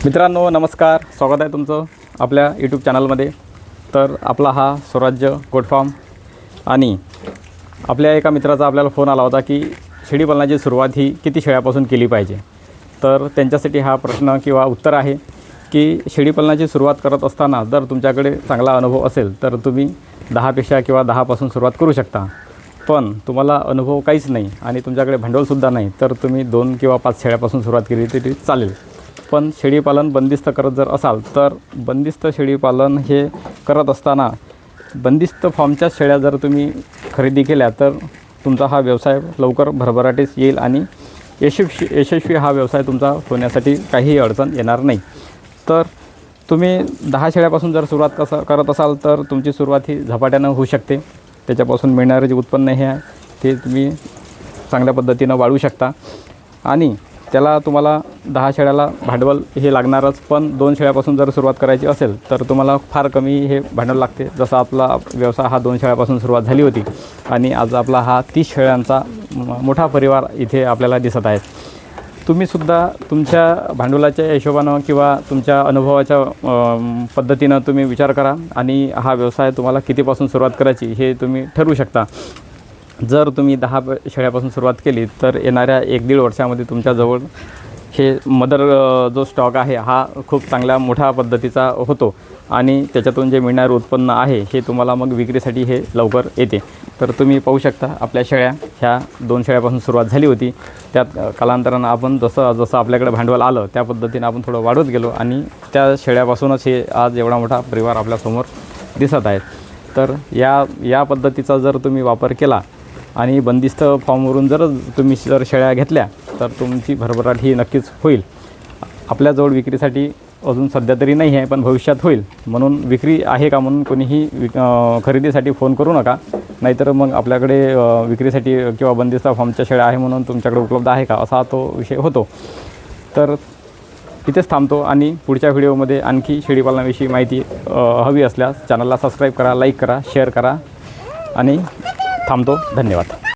मित्रांनो नमस्कार, स्वागत आहे तुमचं आपल्या यूट्यूब चॅनलमध्ये। तर आपला हा स्वराज्य गोट फार्म आणि आपल्या एका मित्राचा आपल्याला फोन आला होता की शेळी पालनाची सुरुवात ही किती शेळ्यापासून केली पाहिजे। तर त्यांच्यासाठी हा प्रश्न किंवा उत्तर आहे की शेळी पालनाची सुरुवात करत असताना जर तुमच्याकडे चांगला अनुभव असेल तर तुम्ही 10 पेक्षा किंवा 10 पासून सुरुवात करू शकता। पण तुम्हाला अनुभव काहीच नाही आणि तुमच्याकडे भांडवलसुद्धा नाही तर तुम्ही 2 किंवा 5 शेळ्यापासून सुरुवात केली तरी चालेल। पण शेळीपालन बंदिस्त करत जर असाल तर बंदिस्त शेळीपालन हे करत असताना बंदिस्त फार्मच्या शेळ्या जर तुम्ही खरेदी केल्या तर तुमचा हा व्यवसाय लवकर भरभराटीस येईल आणि यशस्वी हा व्यवसाय तुमचा होण्यासाठी काहीही अडचण येणार नाही। तर तुम्ही 10 शेळ्यापासून जर सुरुवात करत असाल तर तुमची सुरुवात ही झपाट्यानं होऊ शकते। त्याच्यापासून मिळणारे जे उत्पन्न हे आहे ते तुम्ही चांगल्या पद्धतीनं वाढवू शकता आणि त्याला तुम्हाला 10 शेळ्याला भांडवल हे लागणारच। पण 2 शेळ्यापासून जर सुरुवात करायची असेल तर तुम्हाला फार कमी हे भांडवल लागते। जसा आपला व्यवसाय हा 2 शेळ्यापासून सुरुवात झाली होती आणि आज आपला हा 30 शेळ्यांचा मोठा परिवार इथे आपल्याला दिसत आहे। तुम्हीसुद्धा तुमच्या भांडवलाच्या हिशोबानं किंवा तुमच्या अनुभवाच्या पद्धतीनं तुम्ही विचार करा आणि हा व्यवसाय तुम्हाला कितीपासून सुरुवात करायची हे तुम्ही ठरवू शकता। जर तुम्ही 10 शेळ्यापासून सुरुवात केली तर येणाऱ्या 1-1.5 वर्षामध्ये तुमच्याजवळ हे मदर जो स्टॉक आहे हा खूप चांगल्या मोठ्या पद्धतीचा होतो आणि त्याच्यातून जे मिळणारे उत्पन्न आहे हे तुम्हाला मग विक्रीसाठी हे लवकर येते। तर तुम्ही पाहू शकता आपल्या शेळ्या ह्या 2 शेळ्यापासून सुरुवात झाली होती। त्यात कालांतरानं आपण जसं आपल्याकडे भांडवल आलं त्या पद्धतीनं आपण थोडं वाढवत गेलो आणि त्या शेळ्यापासूनच हे आज एवढा मोठा परिवार आपल्यासमोर दिसत आहे। तर या पद्धतीचा जर तुम्ही वापर केला आणि बंदिस्त फॉर्मवरून जर तुम्ही शेळ्या घेतल्या तर तुमची भरभराट ही नक्कीच होईल। आपल्याजवळ विक्रीसाठी अजून सध्या तरी नाही आहे पण भविष्यात होईल, म्हणून विक्री आहे का म्हणून कोणीही खरेदीसाठी फोन करू नका। नाहीतर मग आपल्याकडे विक्रीसाठी किंवा बंदिस्त फॉर्मच्या शेळ्या आहे म्हणून तुमच्याकडे उपलब्ध आहे का असा तो विषय होतो। तर इथेच थांबतो आणि पुढच्या व्हिडिओमध्ये आणखी शेळीपालनाविषयी माहिती हवी असल्यास चॅनलला सबस्क्राईब करा, लाईक करा, शेअर करा आणि थांबतो। धन्यवाद।